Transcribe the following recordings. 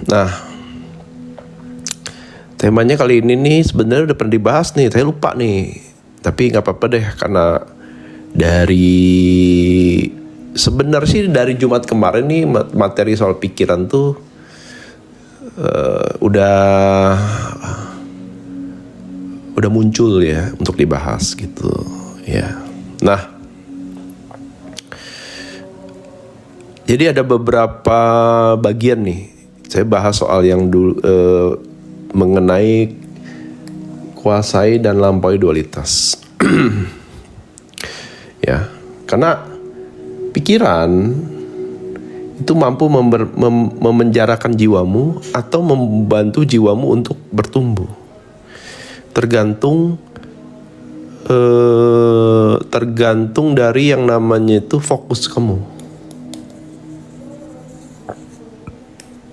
Nah, temanya kali ini nih sebenarnya udah pernah dibahas nih, saya lupa nih. Tapi nggak apa-apa deh, karena sebenarnya sih dari Jumat kemarin nih materi soal pikiran tuh udah muncul ya untuk dibahas gitu ya. Nah, jadi ada beberapa bagian nih saya bahas soal yang dulu mengenai kuasai dan lampaui dualitas. Ya, karena pikiran itu mampu memenjarakan jiwamu atau membantu jiwamu untuk bertumbuh. Tergantung dari yang namanya itu fokus kamu.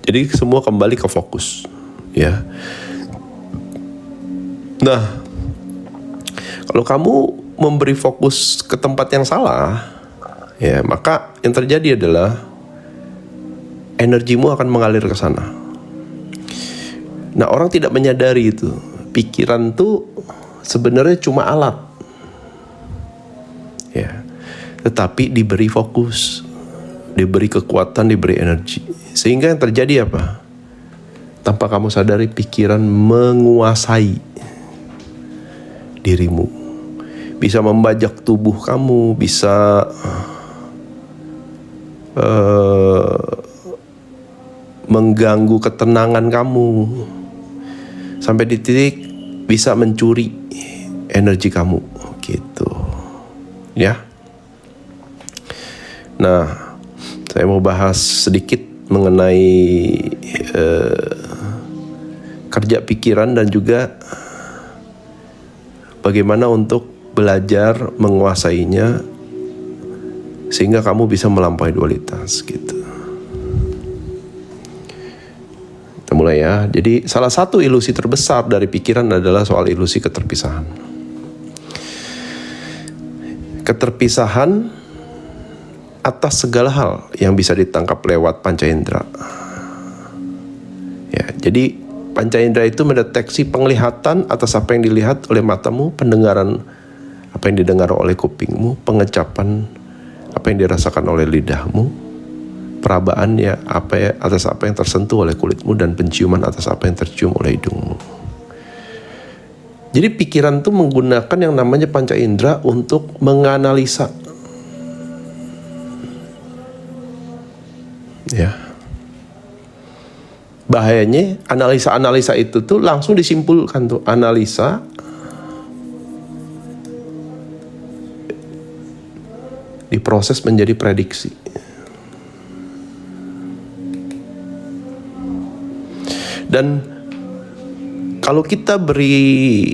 Jadi semua kembali ke fokus, ya. Nah, kalau kamu memberi fokus ke tempat yang salah, ya, maka yang terjadi adalah energimu akan mengalir ke sana. Nah, orang tidak menyadari itu. Pikiran tuh sebenarnya cuma alat, ya. Tetapi diberi fokus, diberi kekuatan, diberi energi. Sehingga yang terjadi apa? Tanpa kamu sadari, pikiran menguasai dirimu. Bisa membajak tubuh kamu, bisa mengganggu ketenangan kamu, sampai di titik bisa mencuri energi kamu gitu ya. Nah, saya mau bahas sedikit mengenai kerja pikiran dan juga bagaimana untuk belajar menguasainya sehingga kamu bisa melampaui dualitas gitu. Kita mulai ya. Jadi salah satu ilusi terbesar dari pikiran adalah soal ilusi keterpisahan. Keterpisahan atas segala hal yang bisa ditangkap lewat panca indera. Ya, jadi panca indera itu mendeteksi penglihatan atas apa yang dilihat oleh matamu, pendengaran apa yang didengar oleh kupingmu, pengecapan apa yang dirasakan oleh lidahmu, perabaan ya atas apa yang tersentuh oleh kulitmu, dan penciuman atas apa yang tercium oleh hidungmu. Jadi pikiran itu menggunakan yang namanya panca indera untuk menganalisa. Ya. Bahayanya analisa itu tuh langsung disimpulkan tuh, analisa diproses menjadi prediksi. Dan kalau kita beri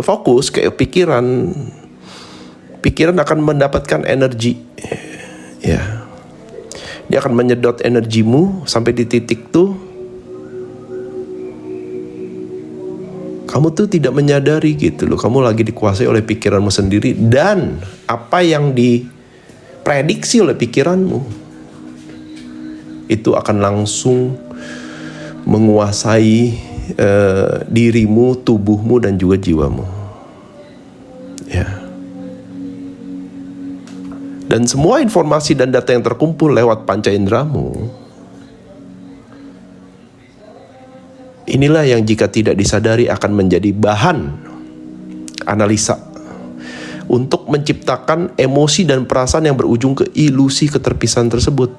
fokus ke pikiran akan mendapatkan energi, ya. Dia akan menyedot energimu sampai di titik tuh kamu tuh tidak menyadari gitu loh, kamu lagi dikuasai oleh pikiranmu sendiri, dan apa yang diprediksi oleh pikiranmu itu akan langsung menguasai dirimu, tubuhmu, dan juga jiwamu. Ya. Dan semua informasi dan data yang terkumpul lewat panca inderamu, inilah yang jika tidak disadari akan menjadi bahan analisa untuk menciptakan emosi dan perasaan yang berujung ke ilusi keterpisahan tersebut.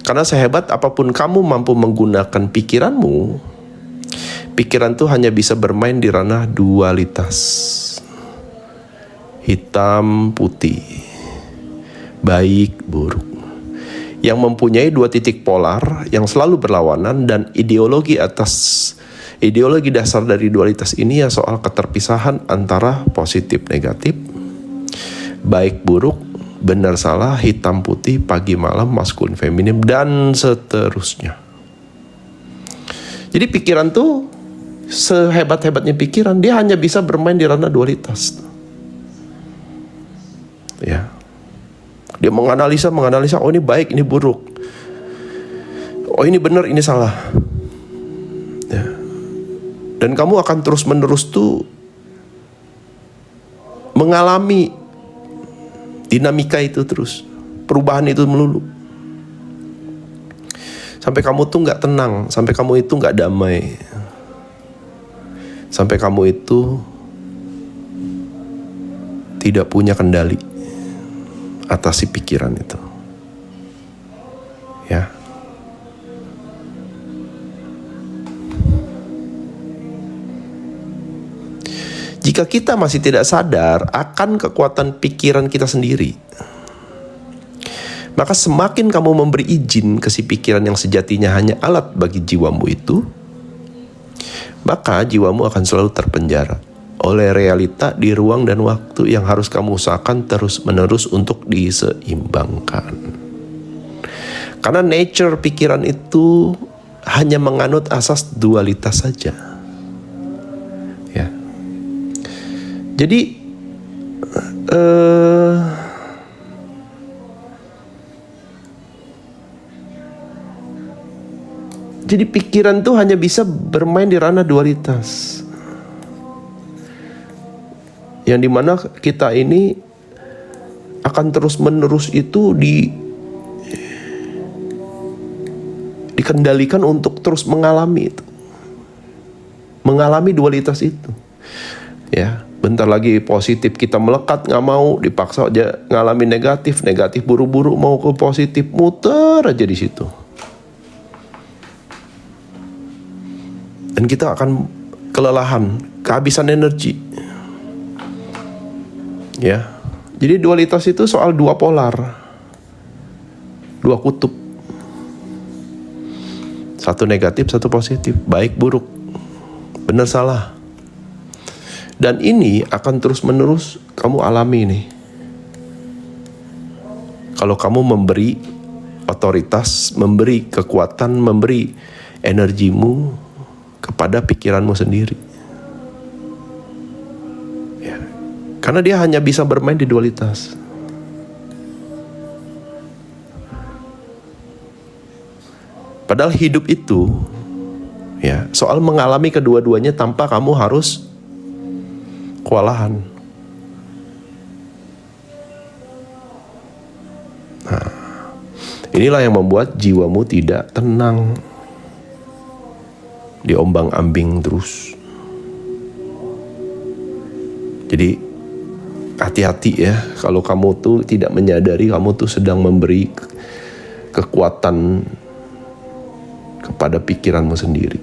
Karena sehebat apapun kamu mampu menggunakan pikiranmu, pikiran itu hanya bisa bermain di ranah dualitas, hitam putih, baik buruk, yang mempunyai dua titik polar yang selalu berlawanan. Dan ideologi dasar dari dualitas ini ya soal keterpisahan antara positif negatif, baik buruk, benar salah, hitam putih, pagi malam, maskulin feminim, dan seterusnya. Jadi pikiran tuh sehebat-hebatnya pikiran, dia hanya bisa bermain di ranah dualitas. Ya. Dia menganalisa, oh ini baik, ini buruk. Oh ini benar, ini salah. Ya. Dan kamu akan terus-menerus tuh mengalami dinamika itu terus, perubahan itu melulu. Sampai kamu tuh gak tenang, sampai kamu itu gak damai, sampai kamu itu tidak punya kendali atas si pikiran itu. Ya. Jika kita masih tidak sadar akan kekuatan pikiran kita sendiri, maka semakin kamu memberi izin ke si pikiran yang sejatinya hanya alat bagi jiwamu itu, maka jiwamu akan selalu terpenjara oleh realita di ruang dan waktu yang harus kamu usahakan terus-menerus untuk diseimbangkan. Karena nature pikiran itu hanya menganut asas dualitas saja. Ya. Jadi pikiran tuh hanya bisa bermain di ranah dualitas, yang dimana kita ini akan terus-menerus itu dikendalikan untuk terus mengalami itu, mengalami dualitas itu. Ya, bentar lagi positif kita melekat, nggak mau, dipaksa aja ngalamin negatif, buru-buru mau ke positif, muter aja di situ. Dan kita akan kelelahan, kehabisan energi. Ya. Jadi dualitas itu soal dua polar, dua kutub. Satu negatif, satu positif, baik buruk, benar salah. Dan ini akan terus-menerus kamu alami nih. Kalau kamu memberi otoritas, memberi kekuatan, memberi energimu kepada pikiranmu sendiri. Ya. Karena dia hanya bisa bermain di dualitas. Padahal hidup itu ya soal mengalami kedua-duanya tanpa kamu harus kewalahan. Nah, inilah yang membuat jiwamu tidak tenang, diombang-ambing terus. Jadi hati-hati ya, kalau kamu tuh tidak menyadari kamu tuh sedang memberi kekuatan kepada pikiranmu sendiri.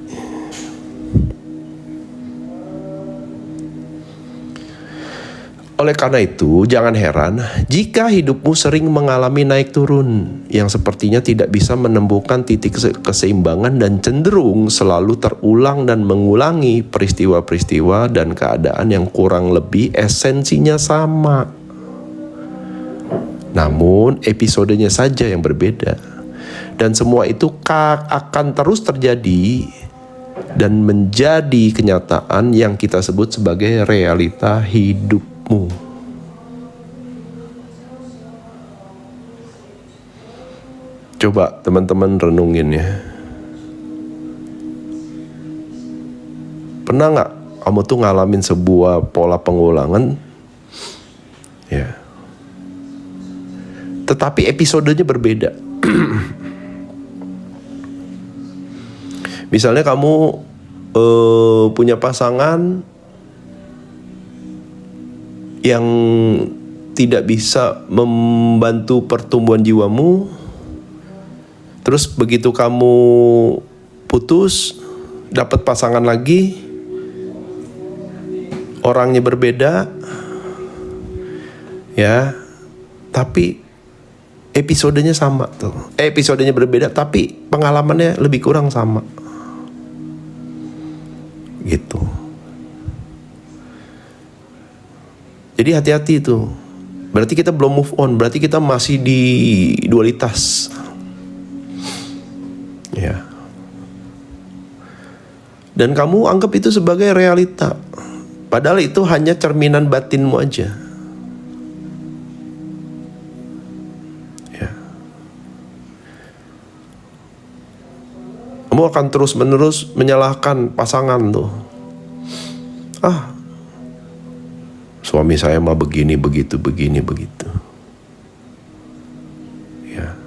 Oleh karena itu, jangan heran jika hidupmu sering mengalami naik turun yang sepertinya tidak bisa menemukan titik keseimbangan dan cenderung selalu terulang dan mengulangi peristiwa-peristiwa dan keadaan yang kurang lebih esensinya sama. Namun, episodenya saja yang berbeda. Dan semua itu akan terus terjadi dan menjadi kenyataan yang kita sebut sebagai realita hidupmu. Coba teman-teman renungin ya. Pernah gak kamu tuh ngalamin sebuah pola pengulangan ya, tetapi episodenya berbeda. Misalnya kamu punya pasangan yang tidak bisa membantu pertumbuhan jiwamu, terus begitu kamu putus, dapat pasangan lagi, orangnya berbeda, ya, tapi episodenya sama tuh. Episodenya berbeda, tapi pengalamannya lebih kurang sama. Gitu. Jadi hati-hati itu. Berarti kita belum move on, berarti kita masih di dualitas. Ya. Dan kamu anggap itu sebagai realita. Padahal itu hanya cerminan batinmu aja. Ya. Kamu akan terus-menerus menyalahkan pasangan tuh. Suami saya mah begini, begitu, begini, begitu. Ya.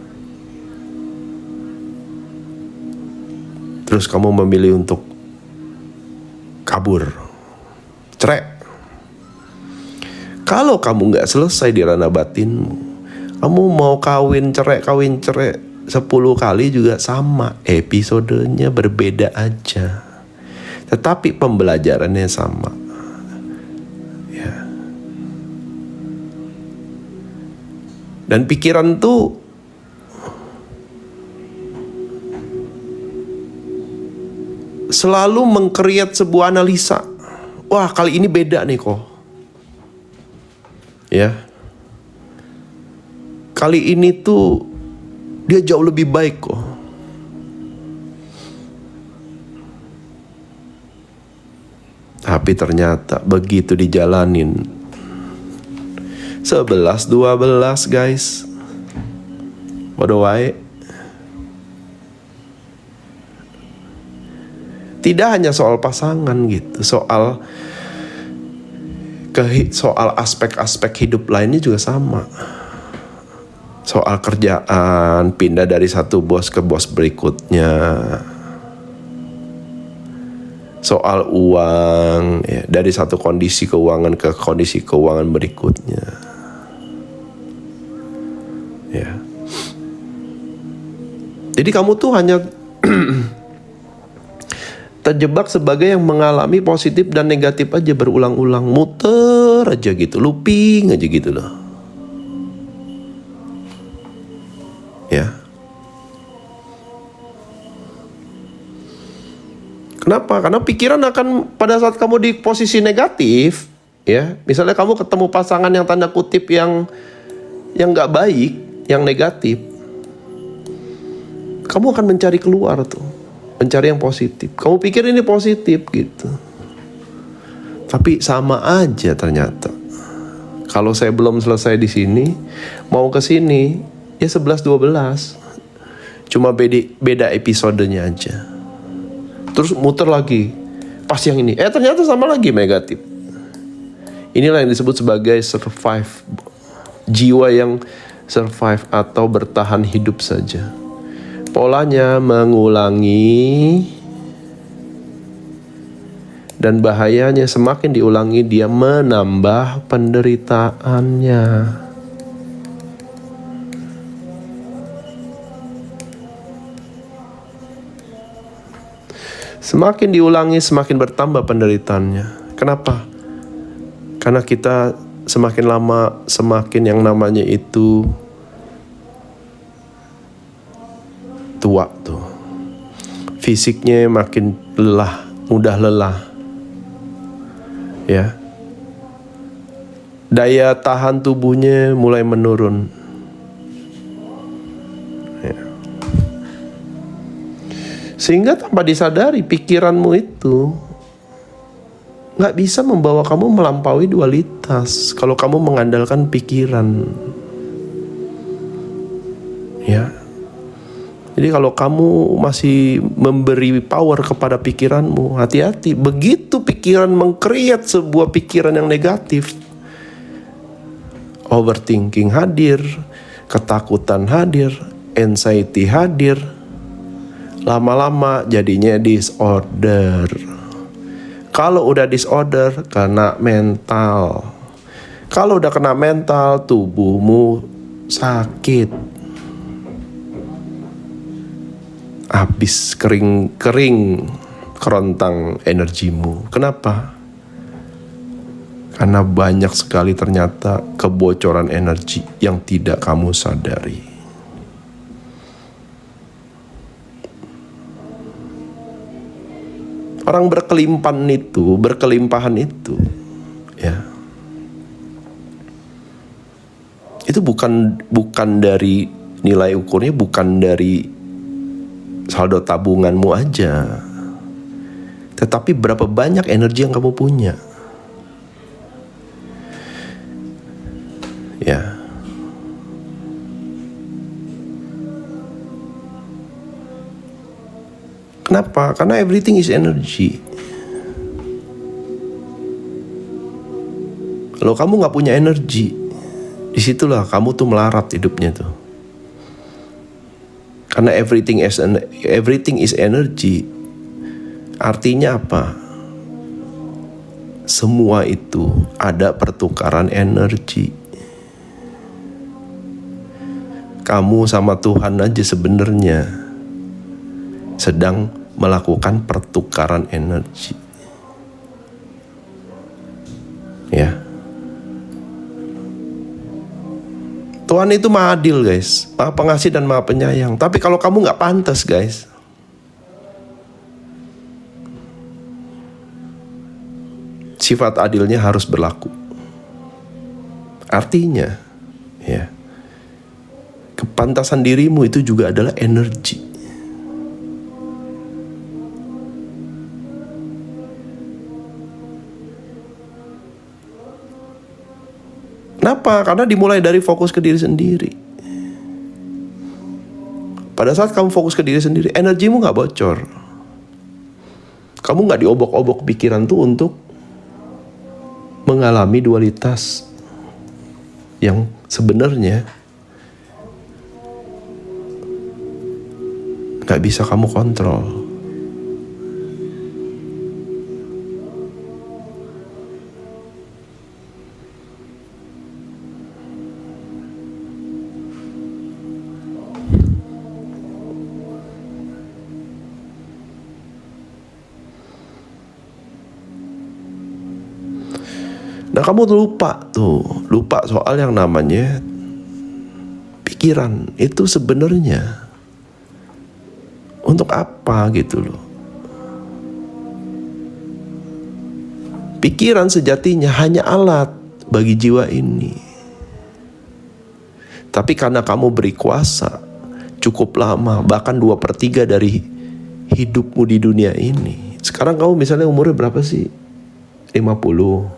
Terus kamu memilih untuk kabur, cerai. Kalau kamu gak selesai di ranah batinmu, kamu mau kawin cerai 10 kali juga sama. Episodenya berbeda aja, tetapi pembelajarannya sama. Ya. Dan pikiran tuh selalu meng-create sebuah analisa. Wah, kali ini beda nih kok. Ya. Kali ini tuh dia jauh lebih baik kok. Tapi ternyata begitu dijalanin 11-12 guys, bodoh wae. Tidak hanya soal pasangan gitu, soal aspek-aspek hidup lainnya juga sama. Soal kerjaan, pindah dari satu bos ke bos berikutnya. Soal uang, ya, dari satu kondisi keuangan ke kondisi keuangan berikutnya. Ya. Jadi kamu tuh hanya terjebak sebagai yang mengalami positif dan negatif aja berulang-ulang, muter aja gitu, looping aja gitu loh. Ya. Kenapa? Karena pikiran akan pada saat kamu di posisi negatif, ya, misalnya kamu ketemu pasangan yang tanda kutip yang nggak baik, yang negatif, kamu akan mencari keluar tuh, mencari yang positif. Kamu pikir ini positif gitu, tapi sama aja ternyata. Kalau saya belum selesai di sini, mau ke sini, ya 11-12, cuma beda episodenya aja. Terus muter lagi, pas yang ini, ternyata sama lagi negatif. Inilah yang disebut sebagai survive, jiwa yang survive atau bertahan hidup saja. Polanya mengulangi, dan bahayanya semakin diulangi dia menambah penderitaannya. Semakin diulangi, semakin bertambah penderitaannya. Kenapa? Karena kita semakin lama, semakin yang namanya itu tua tuh. Fisiknya makin lelah, mudah lelah. Ya. Daya tahan tubuhnya mulai menurun. Sehingga tanpa disadari pikiranmu itu gak bisa membawa kamu melampaui dualitas kalau kamu mengandalkan pikiran. Ya. Jadi kalau kamu masih memberi power kepada pikiranmu, hati-hati. Begitu pikiran meng-create sebuah pikiran yang negatif, overthinking hadir, ketakutan hadir, anxiety hadir. Lama-lama jadinya disorder. Kalau udah disorder, kena mental. Kalau udah kena mental, tubuhmu sakit. Habis kering kerontang energimu. Kenapa? Karena banyak sekali ternyata kebocoran energi yang tidak kamu sadari. Orang berkelimpahan itu, ya, itu bukan dari nilai ukurnya, bukan dari saldo tabunganmu aja, tetapi berapa banyak energi yang kamu punya, ya. Kenapa? Karena everything is energy. Kalau kamu gak punya energi, disitulah kamu tuh melarat hidupnya tuh. Karena everything is energy. Artinya apa? Semua itu ada pertukaran energi. Kamu sama Tuhan aja sebenarnya sedang melakukan pertukaran energi. Ya. Tuhan itu maha adil guys, maha pengasih dan maha penyayang. Tapi kalau kamu gak pantas guys, sifat adilnya harus berlaku. Artinya, ya, kepantasan dirimu itu juga adalah energi. Kenapa? Karena dimulai dari fokus ke diri sendiri. Pada saat kamu fokus ke diri sendiri, energimu gak bocor. Kamu gak diobok-obok pikiran tuh untuk mengalami dualitas yang sebenarnya gak bisa kamu kontrol. Nah kamu lupa soal yang namanya pikiran. Itu sebenarnya untuk apa gitu loh. Pikiran sejatinya hanya alat bagi jiwa ini. Tapi karena kamu beri kuasa cukup lama, bahkan 2/3 dari hidupmu di dunia ini. Sekarang kamu misalnya umurnya berapa sih? 50.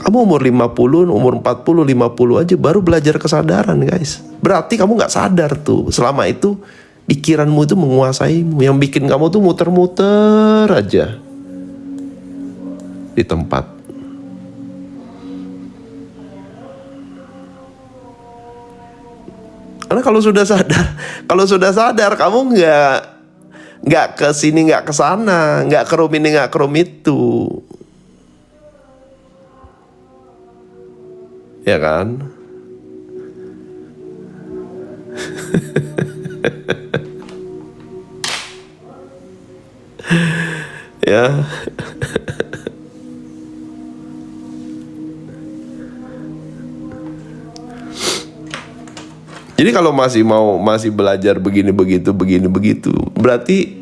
Kamu umur 50, umur 40, 50 aja baru belajar kesadaran guys. Berarti kamu gak sadar tuh. Selama itu pikiranmu itu menguasaimu. Yang bikin kamu tuh muter-muter aja di tempat. Karena kalau sudah sadar kamu nggak ke sini, nggak ke sana, nggak ke room ini, nggak ke room itu. Ya kan? Ya. Jadi kalau masih belajar begini begitu, berarti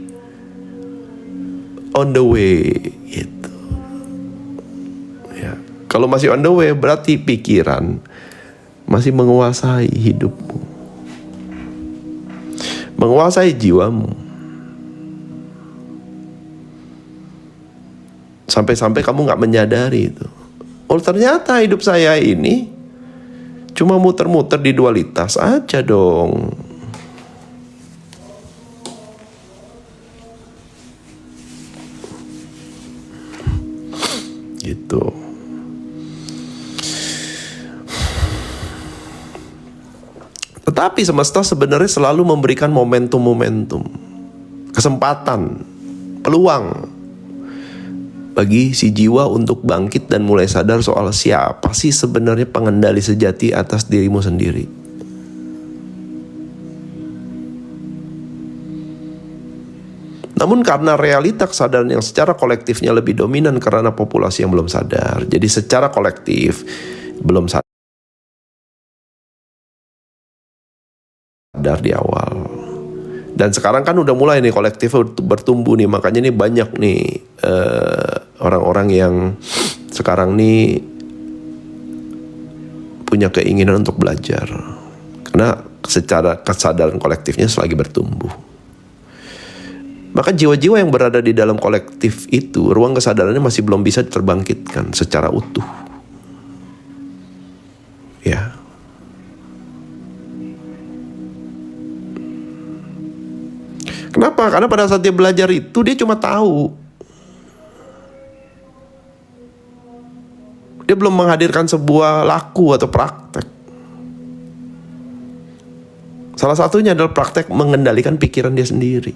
on the way gitu. Ya. Kalau masih on the way berarti pikiran masih menguasai hidupmu. Menguasai jiwamu. Sampai-sampai kamu gak menyadari itu. Oh ternyata hidup saya ini cuma muter-muter di dualitas aja dong. Gitu. Tetapi semesta sebenarnya selalu memberikan momentum-momentum, kesempatan, peluang bagi si jiwa untuk bangkit dan mulai sadar soal siapa sih sebenarnya pengendali sejati atas dirimu sendiri. Namun karena realita kesadaran yang secara kolektifnya lebih dominan karena populasi yang belum sadar, jadi secara kolektif belum sadar di awal. Dan sekarang kan udah mulai nih kolektif bertumbuh nih, makanya nih banyak nih orang-orang yang sekarang nih punya keinginan untuk belajar. Karena secara kesadaran kolektifnya selagi bertumbuh. Maka jiwa-jiwa yang berada di dalam kolektif itu, ruang kesadarannya masih belum bisa terbangkitkan secara utuh. Ya. Kenapa? Karena pada saat dia belajar itu dia cuma tahu. Dia belum menghadirkan sebuah laku atau praktek. Salah satunya adalah praktek mengendalikan pikiran dia sendiri.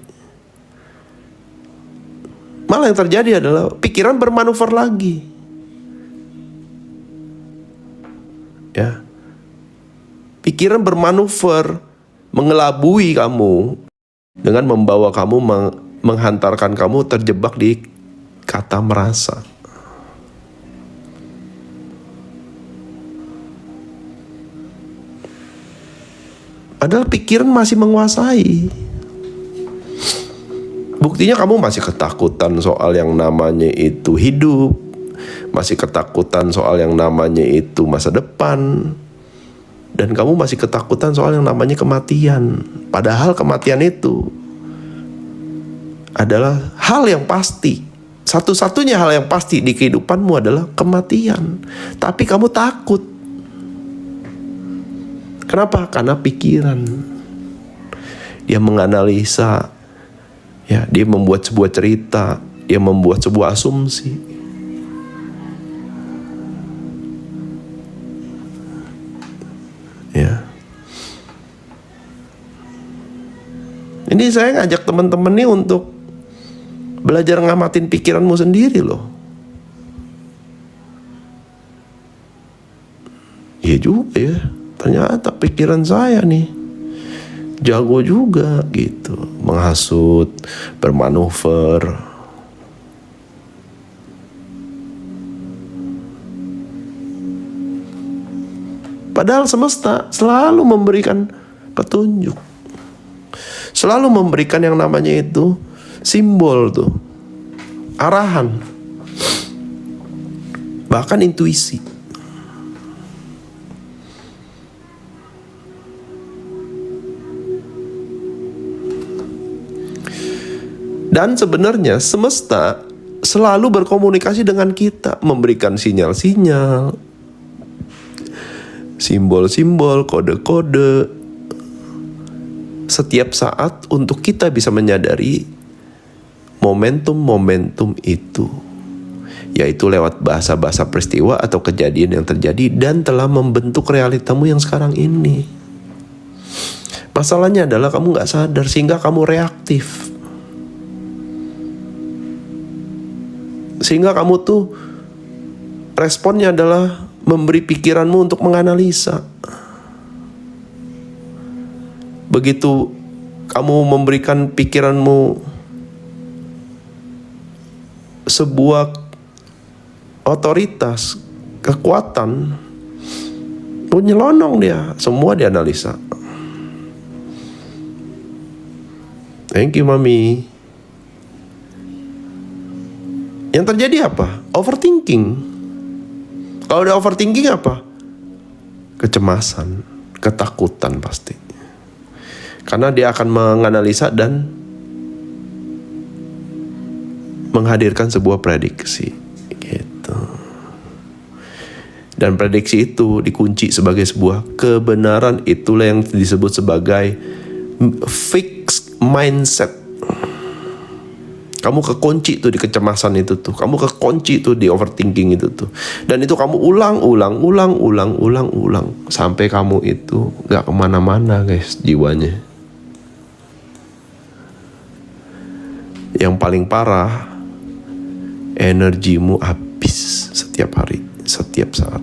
Malah yang terjadi adalah pikiran bermanuver lagi. Ya. Pikiran bermanuver mengelabui kamu dengan membawa kamu menghantarkan kamu terjebak di kata merasa. Padahal pikiran masih menguasai. Buktinya kamu masih ketakutan soal yang namanya itu hidup, masih ketakutan soal yang namanya itu masa depan, dan kamu masih ketakutan soal yang namanya kematian. Padahal kematian itu adalah hal yang pasti. Satu-satunya hal yang pasti di kehidupanmu adalah kematian. Tapi kamu takut. Kenapa? Karena pikiran. Dia menganalisa, ya, dia membuat sebuah cerita, dia membuat sebuah asumsi. Ya. Ini saya ngajak teman-teman nih untuk belajar ngamatin pikiranmu sendiri loh. Iya juga ya. Ternyata pikiran saya nih jago juga gitu, menghasut, bermanuver. Padahal semesta selalu memberikan petunjuk, selalu memberikan yang namanya itu simbol tuh, arahan, bahkan intuisi. Dan sebenarnya semesta selalu berkomunikasi dengan kita, memberikan sinyal-sinyal, simbol-simbol, kode-kode setiap saat untuk kita bisa menyadari momentum-momentum itu, yaitu lewat bahasa-bahasa peristiwa atau kejadian yang terjadi dan telah membentuk realitamu yang sekarang ini. Masalahnya adalah kamu gak sadar sehingga kamu reaktif. Sehingga kamu tuh responnya adalah memberi pikiranmu untuk menganalisa. Begitu kamu memberikan pikiranmu sebuah otoritas, kekuatan, nyelonong dia, semua dianalisa. Thank you mami. Yang terjadi apa? Overthinking. Kalau udah overthinking apa? Kecemasan, ketakutan pasti. Karena dia akan menganalisa dan menghadirkan sebuah prediksi gitu. Dan prediksi itu dikunci sebagai sebuah kebenaran. Itulah yang disebut sebagai fixed mindset. Kamu kekunci tuh di kecemasan itu tuh. Kamu kekunci tuh di overthinking itu tuh. Dan itu kamu ulang. Sampai kamu itu gak kemana-mana guys jiwanya. Yang paling parah, energimu habis setiap hari, setiap saat.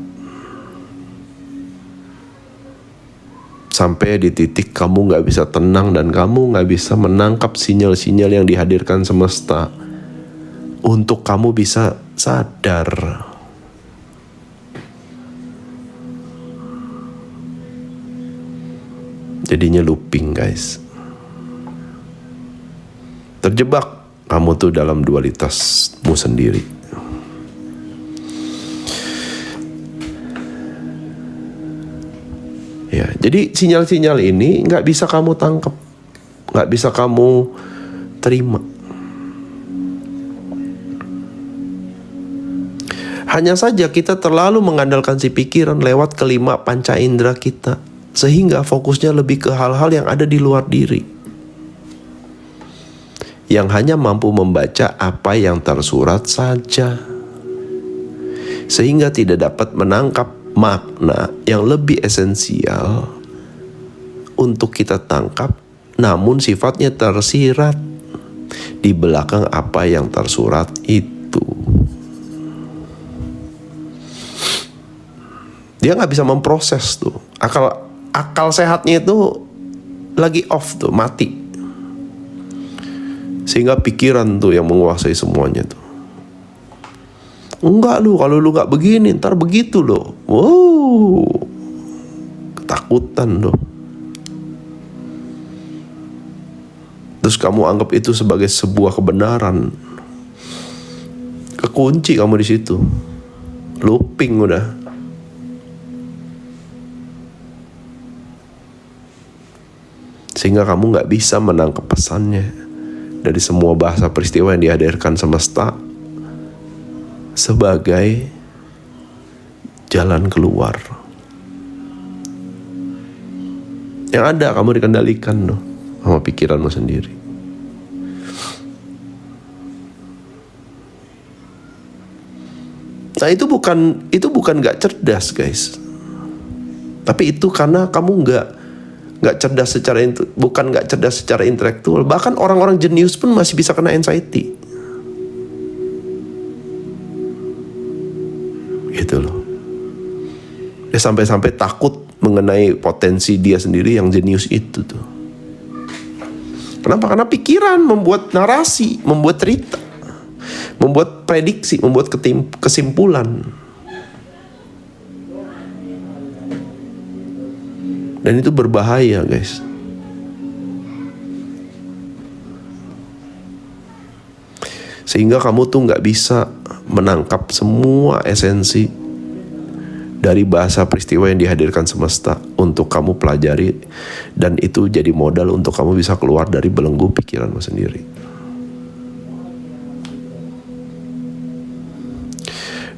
Sampai di titik kamu gak bisa tenang dan kamu gak bisa menangkap sinyal-sinyal yang dihadirkan semesta untuk kamu bisa sadar. Jadinya looping guys. Terjebak kamu tuh dalam dualitasmu sendiri. Ya, jadi sinyal-sinyal ini nggak bisa kamu tangkap, nggak bisa kamu terima. Hanya saja kita terlalu mengandalkan si pikiran lewat kelima panca indera kita, sehingga fokusnya lebih ke hal-hal yang ada di luar diri. yang hanya mampu membaca apa yang tersurat saja, sehingga tidak dapat menangkap makna yang lebih esensial untuk kita tangkap, namun sifatnya tersirat di belakang apa yang tersurat itu. Dia nggak bisa memproses tuh. Akal sehatnya itu lagi off tuh, mati. Sehingga pikiran tuh yang menguasai semuanya tuh. Enggak lu, kalau lu nggak begini, ntar begitu loh. Wow, ketakutan loh. Terus kamu anggap itu sebagai sebuah kebenaran. Kekunci kamu di situ. Looping udah. Sehingga kamu nggak bisa menangkap pesannya dari semua bahasa peristiwa yang dihadirkan semesta sebagai jalan keluar. Yang ada kamu dikendalikan loh sama pikiranmu sendiri. Nah itu bukan nggak cerdas guys, tapi itu karena kamu nggak cerdas secara bukan nggak cerdas secara intelektual. Bahkan orang-orang jenius pun masih bisa kena anxiety. Gitu loh. Dia sampai-sampai takut mengenai potensi dia sendiri yang jenius itu tuh. Kenapa? Karena pikiran membuat narasi, membuat cerita, membuat prediksi, membuat kesimpulan. Dan itu berbahaya guys. Sehingga kamu tuh gak bisa menangkap semua esensi dari bahasa peristiwa yang dihadirkan semesta untuk kamu pelajari. Dan itu jadi modal untuk kamu bisa keluar dari belenggu pikiranmu sendiri.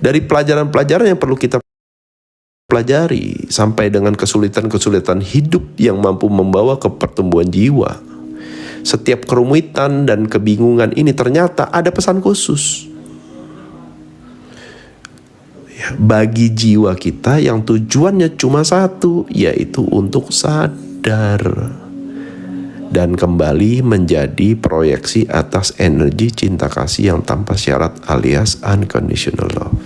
Dari pelajaran-pelajaran yang perlu kita pelajari sampai dengan kesulitan-kesulitan hidup yang mampu membawa ke pertumbuhan jiwa. Setiap kerumitan dan kebingungan ini ternyata ada pesan khusus ya, bagi jiwa kita yang tujuannya cuma satu, yaitu untuk sadar dan kembali menjadi proyeksi atas energi cinta kasih yang tanpa syarat alias unconditional love.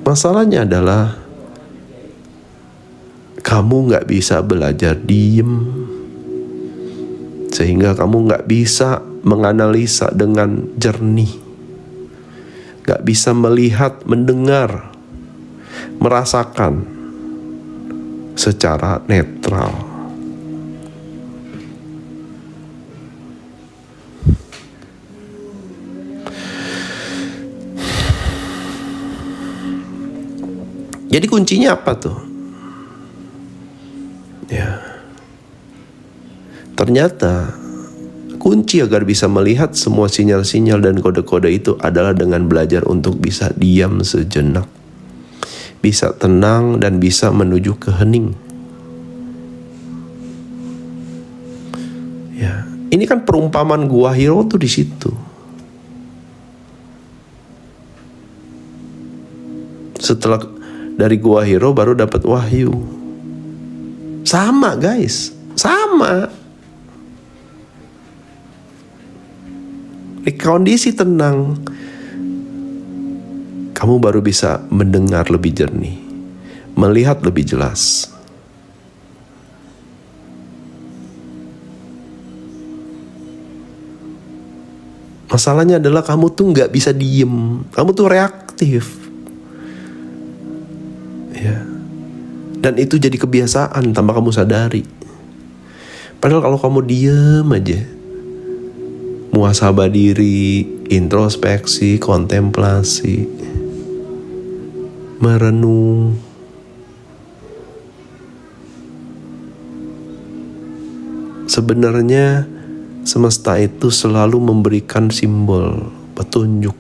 Masalahnya adalah kamu gak bisa belajar diem, sehingga kamu gak bisa menganalisa dengan jernih, gak bisa melihat, mendengar, merasakan secara netral. Jadi kuncinya apa tuh? Ya. Ternyata kunci agar bisa melihat semua sinyal-sinyal dan kode-kode itu adalah dengan belajar untuk bisa diam sejenak, bisa tenang dan bisa menuju ke hening. Ya, ini kan perumpamaan Gua Hiro tuh di situ. Setelah dari Gua Hiro baru dapat wahyu. Sama guys, sama. Di kondisi tenang, kamu baru bisa mendengar lebih jernih, melihat lebih jelas. Masalahnya adalah kamu tuh gak bisa diem, kamu tuh reaktif. Ya. Dan itu jadi kebiasaan tanpa kamu sadari. Padahal kalau kamu diem aja, muhasabah diri, introspeksi, kontemplasi, merenung, sebenarnya semesta itu selalu memberikan simbol, petunjuk.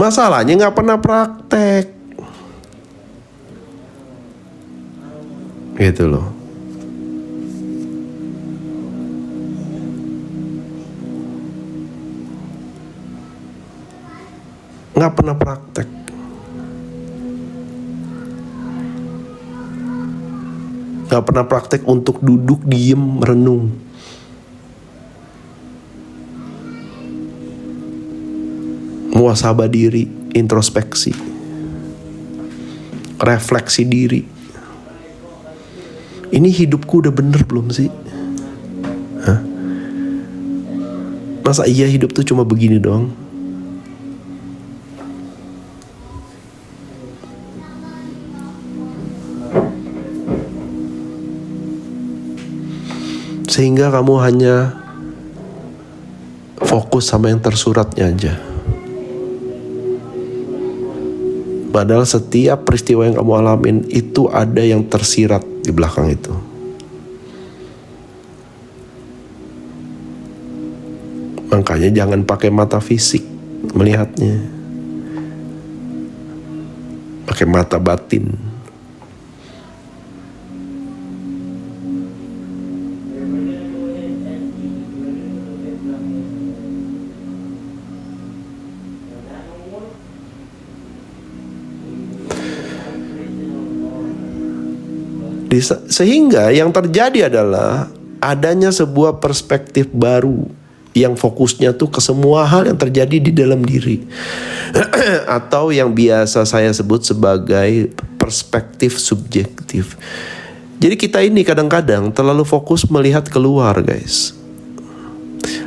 Masalahnya nggak pernah praktek. Gitu loh. Nggak pernah praktek. Nggak pernah praktek untuk duduk, diem, merenung. Muhasabah diri, introspeksi, refleksi diri. Ini hidupku udah bener belum sih? Hah? Masa iya hidup tuh cuma begini doang? Sehingga kamu hanya fokus sama yang tersuratnya aja. Padahal setiap peristiwa yang kamu alamin itu ada yang tersirat di belakang itu. Makanya jangan pakai mata fisik melihatnya. Pakai mata batin. Sehingga yang terjadi adalah adanya sebuah perspektif baru yang fokusnya tuh ke semua hal yang terjadi di dalam diri. Atau yang biasa saya sebut sebagai perspektif subjektif. Jadi kita ini kadang-kadang terlalu fokus melihat keluar, guys.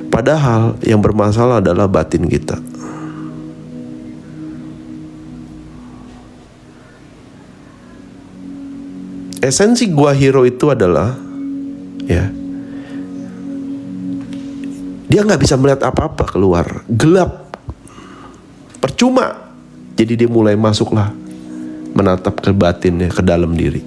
Padahal yang bermasalah adalah batin kita. Esensi gua hero itu adalah, ya, dia nggak bisa melihat apa-apa keluar, gelap, percuma. Jadi dia mulai masuklah menatap ke batinnya, ke dalam diri.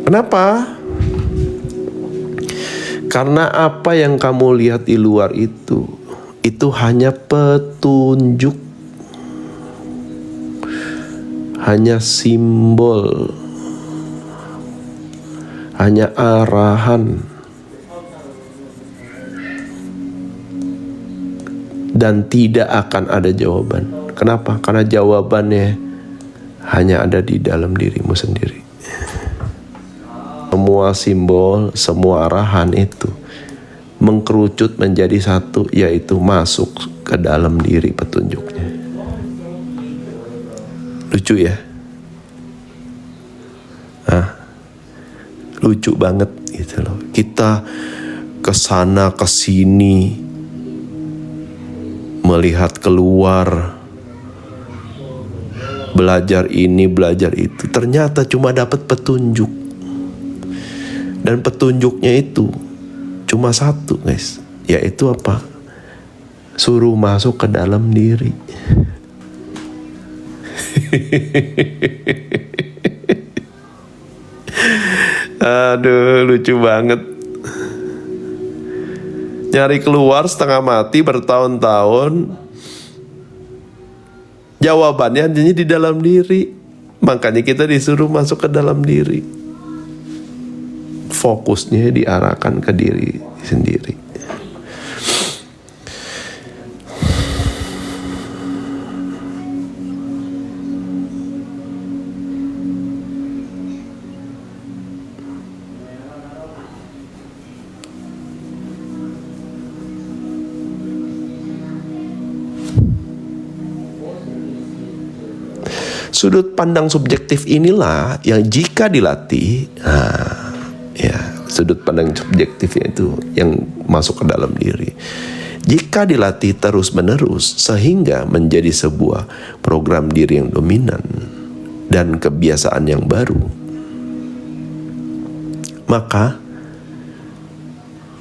Kenapa? Karena apa yang kamu lihat di luar itu hanya petunjuk, hanya simbol, hanya arahan, dan tidak akan ada jawaban. Kenapa? Karena jawabannya hanya ada di dalam dirimu sendiri. Semua simbol, semua arahan itu mengkerucut menjadi satu, yaitu masuk ke dalam diri petunjuknya. Lucu ya? Lucu banget gitu loh. Kita kesana kesini melihat keluar, belajar ini, belajar itu. Ternyata cuma dapat petunjuk. Dan petunjuknya itu cuma satu, guys, yaitu apa? Suruh masuk ke dalam diri. Aduh, lucu banget. Nyari keluar setengah mati bertahun-tahun, jawabannya hanya di dalam diri. Makanya kita disuruh masuk ke dalam diri. Fokusnya diarahkan ke diri sendiri. Sudut pandang subjektif inilah yang jika dilatih, sudut pandang subjektifnya itu yang masuk ke dalam diri. Jika dilatih terus-menerus sehingga menjadi sebuah program diri yang dominan dan kebiasaan yang baru, maka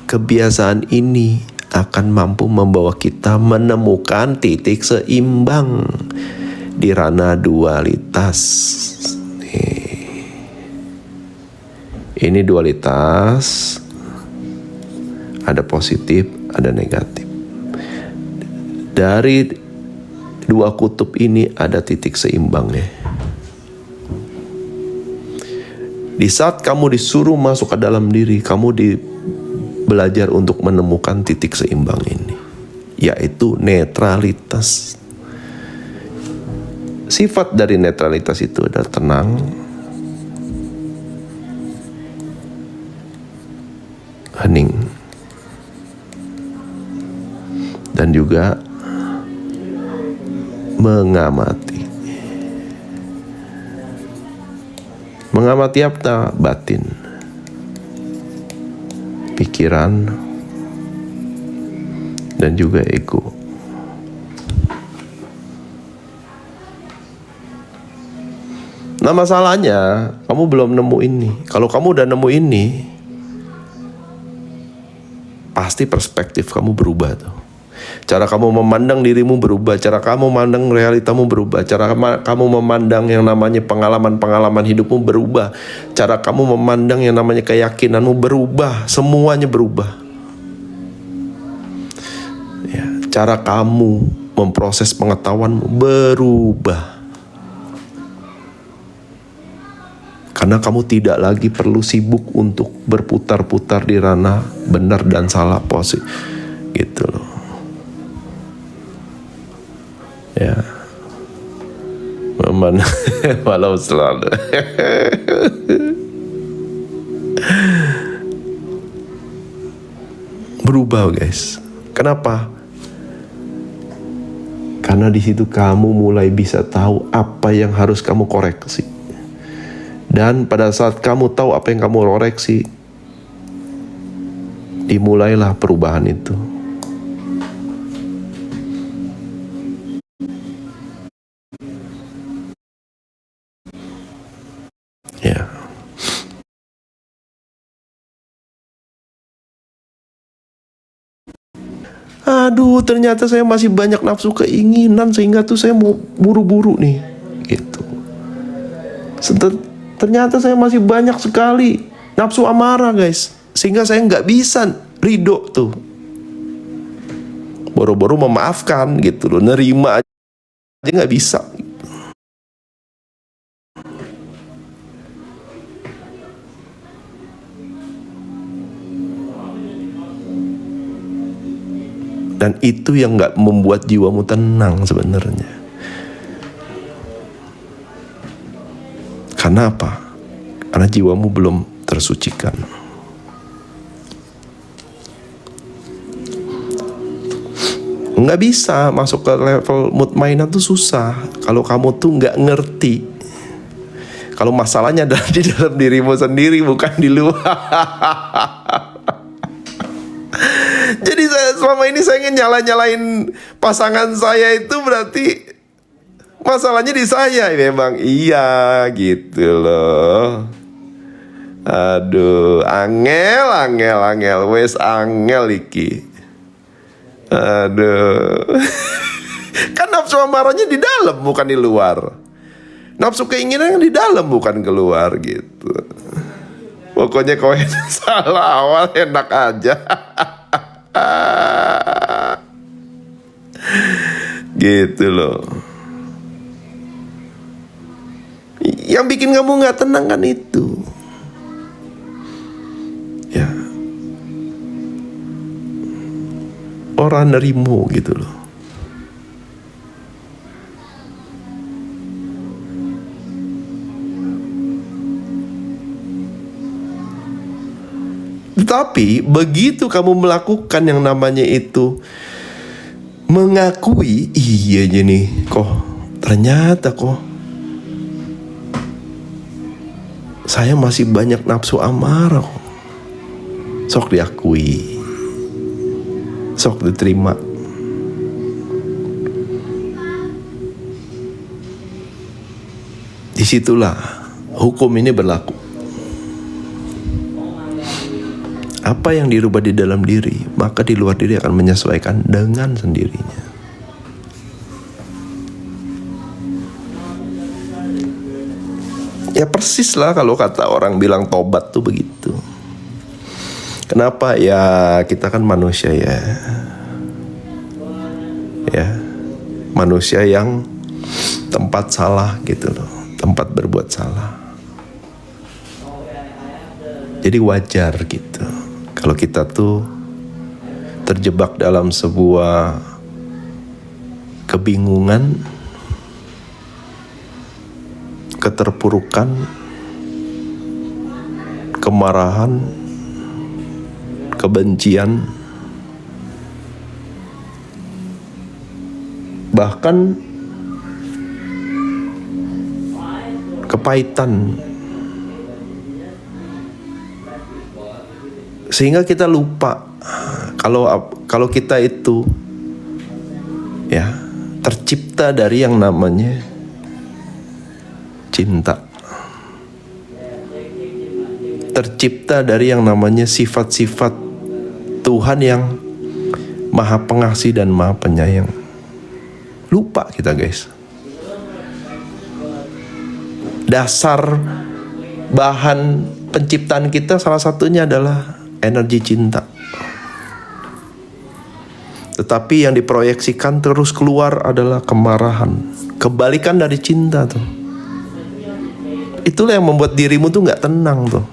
kebiasaan ini akan mampu membawa kita menemukan titik seimbang di ranah dualitas. Ini dualitas, ada positif, ada negatif. Dari dua kutub ini ada titik seimbangnya. Di saat kamu disuruh masuk ke dalam diri, kamu belajar untuk menemukan titik seimbang ini, yaitu netralitas. Sifat dari netralitas itu adalah tenang, hening, dan juga mengamati. Mengamati apa? Batin, pikiran, dan juga ego. Nah, masalahnya kamu belum nemu ini. Kalau kamu udah nemu ini, pasti perspektif kamu berubah tuh. Cara kamu memandang dirimu berubah, cara kamu memandang realitamu berubah, cara kamu memandang yang namanya pengalaman-pengalaman hidupmu berubah, cara kamu memandang yang namanya keyakinanmu berubah, semuanya berubah. Ya, cara kamu memproses pengetahuanmu berubah. Karena kamu tidak lagi perlu sibuk untuk berputar-putar di ranah benar dan salah positif, gitu loh. Ya, walau selalu berubah, guys. Kenapa? Karena di situ kamu mulai bisa tahu apa yang harus kamu koreksi. Dan pada saat kamu tahu apa yang kamu koreksi, dimulailah perubahan itu. Ya. Aduh, ternyata saya masih banyak nafsu keinginan sehingga tuh saya mau buru-buru nih, gitu. Ternyata saya masih banyak sekali nafsu amarah, guys, sehingga saya nggak bisa ridho tuh. Boro-boro memaafkan gitu loh, nerima aja nggak bisa. Dan itu yang nggak membuat jiwamu tenang sebenarnya. Karena apa? Karena jiwamu belum tersucikan. Nggak bisa masuk ke level mutmainah tuh susah kalau kamu tuh nggak ngerti. Kalau masalahnya ada di dalam dirimu sendiri, bukan di luar. Jadi selama ini saya ingin nyalain pasangan saya, itu berarti masalahnya di saya. Memang iya gitu loh. Aduh, angel wes angel iki. Aduh. Kan nafsu amarahnya di dalam bukan di luar. Nafsu keinginan di dalam bukan keluar gitu. Pokoknya kau yang salah awal enak aja. Gitu loh. Yang bikin kamu gak tenang kan itu. Ya, orang nerimo gitu loh. Tetapi begitu kamu melakukan yang namanya itu, mengakui, iya aja nih, kok ternyata kok saya masih banyak nafsu amarah kok. Sok diakui, sok diterima. Disitulah hukum ini berlaku. Apa yang dirubah di dalam diri, maka di luar diri akan menyesuaikan dengan sendirinya. Ya persis lah kalau kata orang bilang tobat tuh begitu. Kenapa? Ya kita kan manusia ya. Ya, manusia yang tempat salah gitu loh, tempat berbuat salah. Jadi wajar gitu kalau kita tuh terjebak dalam sebuah kebingungan, keterpurukan, kemarahan, kebencian, bahkan kepahitan, sehingga kita lupa kalau kita itu ya tercipta dari yang namanya cinta, tercipta dari yang namanya sifat-sifat Tuhan yang Maha Pengasih dan Maha Penyayang. Lupa kita guys. Dasar bahan penciptaan kita salah satunya adalah energi cinta. Tetapi yang diproyeksikan terus keluar adalah kemarahan. Kebalikan dari cinta tuh. Itulah yang membuat dirimu tuh gak tenang tuh.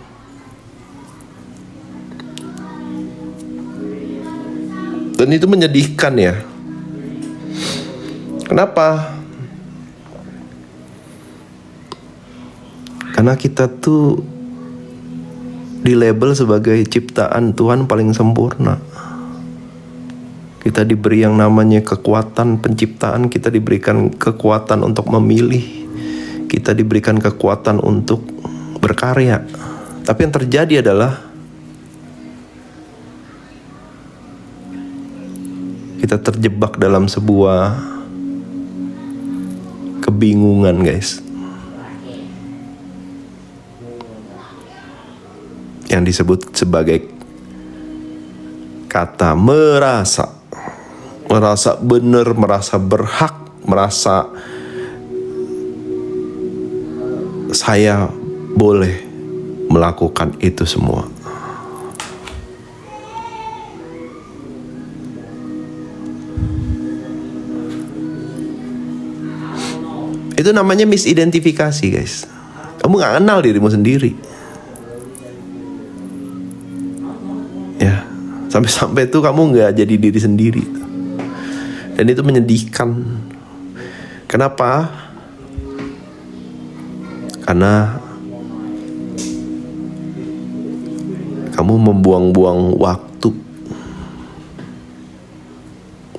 Dan itu menyedihkan ya. Kenapa? Karena kita tuh dilabel sebagai ciptaan Tuhan paling sempurna. Kita diberi yang namanya kekuatan penciptaan, kita diberikan kekuatan untuk memilih, kita diberikan kekuatan untuk berkarya. Tapi yang terjadi adalah kita terjebak dalam sebuah kebingungan guys, yang disebut sebagai kata merasa benar, merasa berhak, merasa saya boleh melakukan itu semua. Itu namanya misidentifikasi guys. Kamu gak kenal dirimu sendiri. Ya, sampai-sampai itu kamu gak jadi diri sendiri. Dan itu menyedihkan. Kenapa? Karena kamu membuang-buang waktu,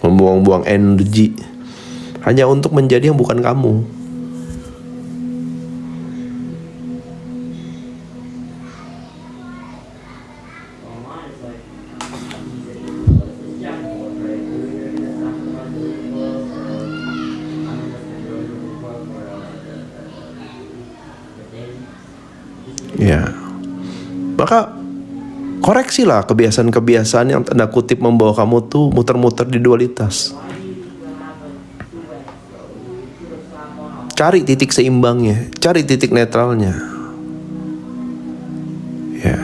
membuang-buang energi hanya untuk menjadi yang bukan kamu. Ya, maka koreksilah kebiasaan-kebiasaan yang tanda kutip membawa kamu tuh muter-muter di dualitas. Cari titik seimbangnya, cari titik netralnya. Ya,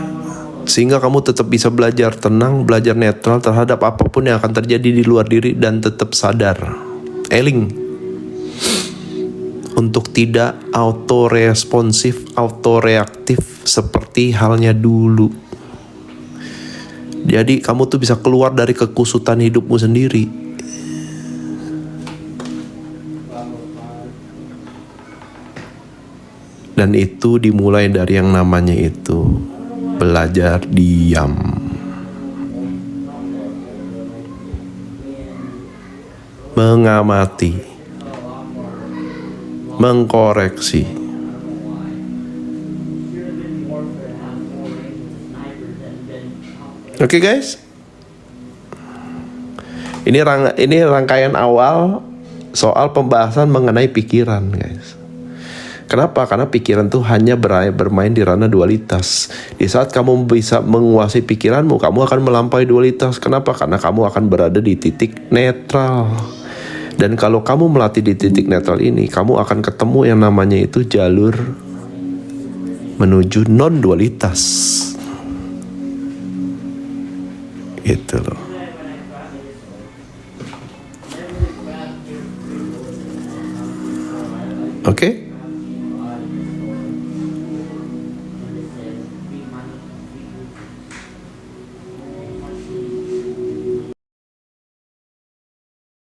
sehingga kamu tetap bisa belajar tenang, belajar netral terhadap apapun yang akan terjadi di luar diri dan tetap sadar. Eling. Untuk tidak autoresponsif, autoreaktif seperti halnya dulu. Jadi kamu tuh bisa keluar dari kekusutan hidupmu sendiri. Dan itu dimulai dari yang namanya itu belajar diam. Mengamati, mengkoreksi. Oke guys, ini rangkaian awal soal pembahasan mengenai pikiran guys. Kenapa? Karena pikiran tuh hanya bermain di ranah dualitas. Di saat kamu bisa menguasai pikiranmu, kamu akan melampaui dualitas. Kenapa? Karena kamu akan berada di titik netral. Dan kalau kamu melatih di titik netral ini, kamu akan ketemu yang namanya itu jalur menuju non-dualitas. Gitu loh. Oke?